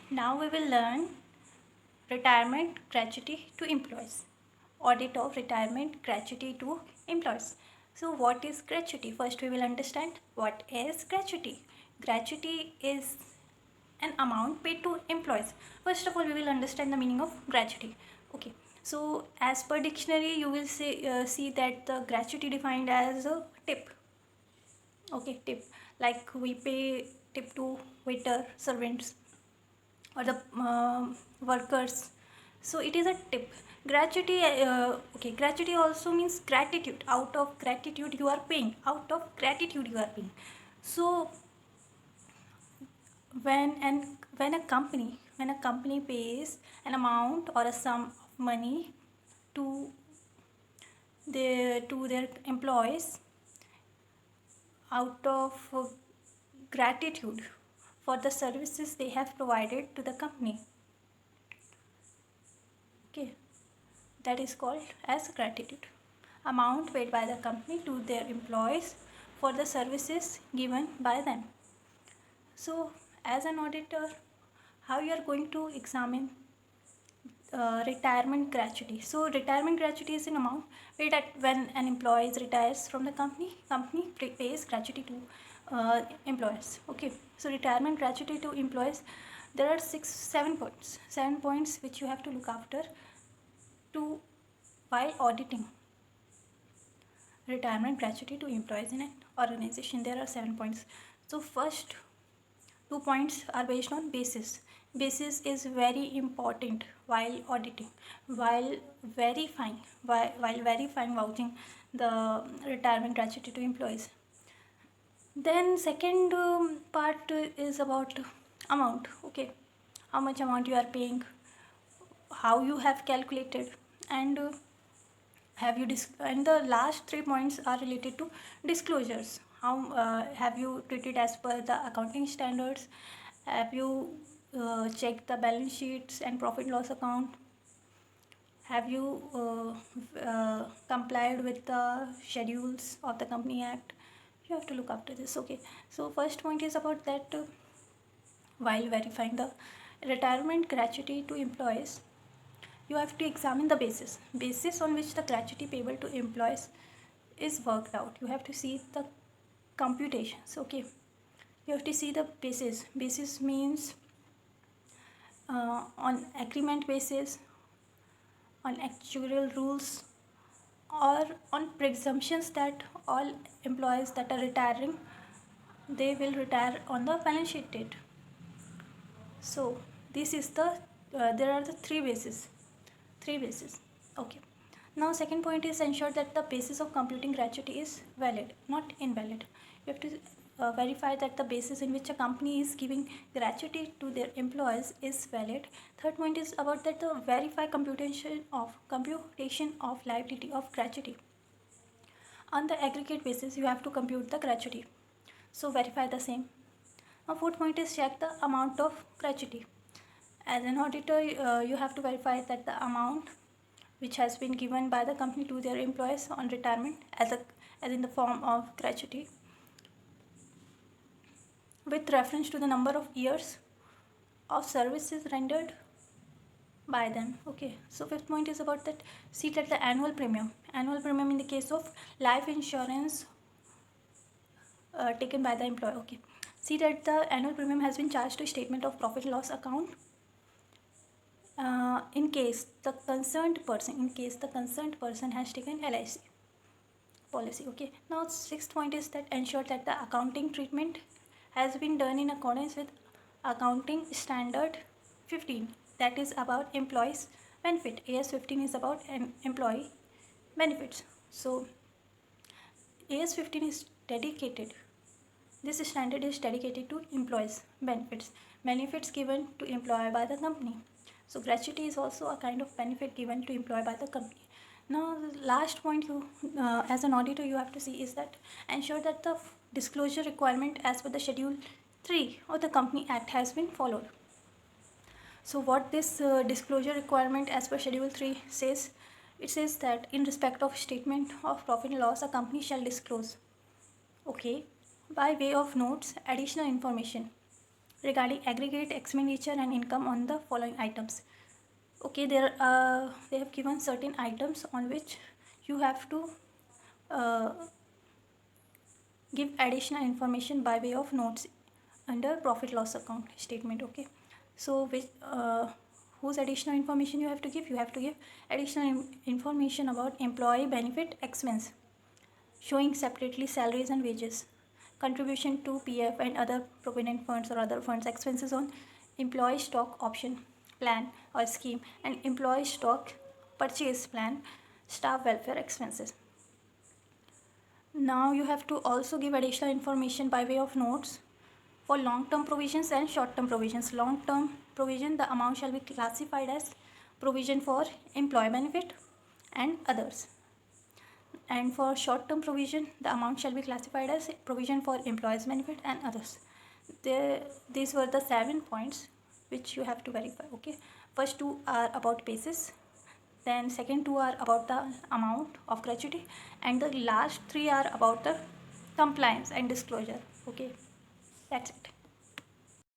Now we will learn retirement gratuity to employees. Audit of retirement gratuity to employees. So what is gratuity? First we will understand what is gratuity. Gratuity is an amount paid to employees. First of all, we will understand the meaning of gratuity. Okay. So as per dictionary, you will see that the gratuity defined as a tip. Okay, tip, like we pay tip to waiter, servants, or the workers. So it is a tip. Gratuity, okay, gratuity also means gratitude. Out of gratitude you are paying. Out of gratitude you are paying. So when a company pays an amount or a sum of money to their employees out of gratitude for the services they have provided to the company, okay, that is called as gratitude. Amount paid by the company to their employees for the services given by them. So as an auditor, how you are going to examine retirement gratuity? So retirement gratuity is an amount paid at when an employee retires from the company pays gratuity to employers. Okay, so retirement gratuity to employees, there are 7 points which you have to look after to while auditing retirement gratuity to employees in an organization. There are 7 points. So first 2 points are based on basis. Basis is very important while auditing, while verifying vouching the retirement gratuity to employees. Then second part is about amount. Okay, how much amount you are paying, how you have calculated, and and the last 3 points are related to disclosures. How have you treated as per the accounting standards? Have you checked the balance sheets and profit loss account? Have you complied with the schedules of the company act? You have to look after this. Okay, so first point is about that while verifying the retirement gratuity to employees, you have to examine the basis on which the gratuity payable to employees is worked out. You have to see the computations. Okay, you have to see the basis means on agreement basis, on actuarial rules, or on presumptions that all employees that are retiring, they will retire on the balance sheet date. So this is the there are the three bases. Okay, now second point is ensure that the basis of computing gratuity is valid, not invalid. You have to verify that the basis in which a company is giving gratuity to their employees is valid. Third point is about that the verify computation of liability of gratuity. On the aggregate basis, you have to compute the gratuity, so verify the same. Now fourth point is check the amount of gratuity. As an auditor, you have to verify that the amount which has been given by the company to their employees on retirement as in the form of gratuity with reference to the number of years of services rendered by them. Okay, so fifth point is about that see that the annual premium in the case of life insurance taken by the employer. Okay, see that the annual premium has been charged to statement of profit loss account in case the concerned person has taken LIC policy. Okay, now sixth point is that ensure that the accounting treatment has been done in accordance with accounting standard 15, that is about employees benefit. AS 15 is about employee benefits. So AS 15 is dedicated, this standard is dedicated to employees benefits given to employer by the company. So gratuity is also a kind of benefit given to employer by the company. Now the last point you as an auditor you have to see is that ensure that the disclosure requirement as per the schedule 3 of the company act has been followed. So what this disclosure requirement as per schedule 3 says, it says that in respect of statement of profit and loss a company shall disclose, okay, by way of notes additional information regarding aggregate expenditure and income on the following items. Okay, they have given certain items on which you have to give additional information by way of notes under profit loss account statement. Okay, so which whose additional information you have to give? You have to give additional information about employee benefit expense, showing separately salaries and wages, contribution to PF and other provident funds or other funds, expenses on employee stock option plan or scheme, and employee stock purchase plan, staff welfare expenses. Now you have to also give additional information by way of notes for long-term provisions and short-term provisions. Long-term provision, the amount shall be classified as provision for employee benefit and others. And for short-term provision, the amount shall be classified as provision for employees benefit and others. These were the 7 points which you have to verify. Okay, first 2 are about basis, then second 2 are about the amount of gratuity, and the last 3 are about the compliance and disclosure. Okay, that's it.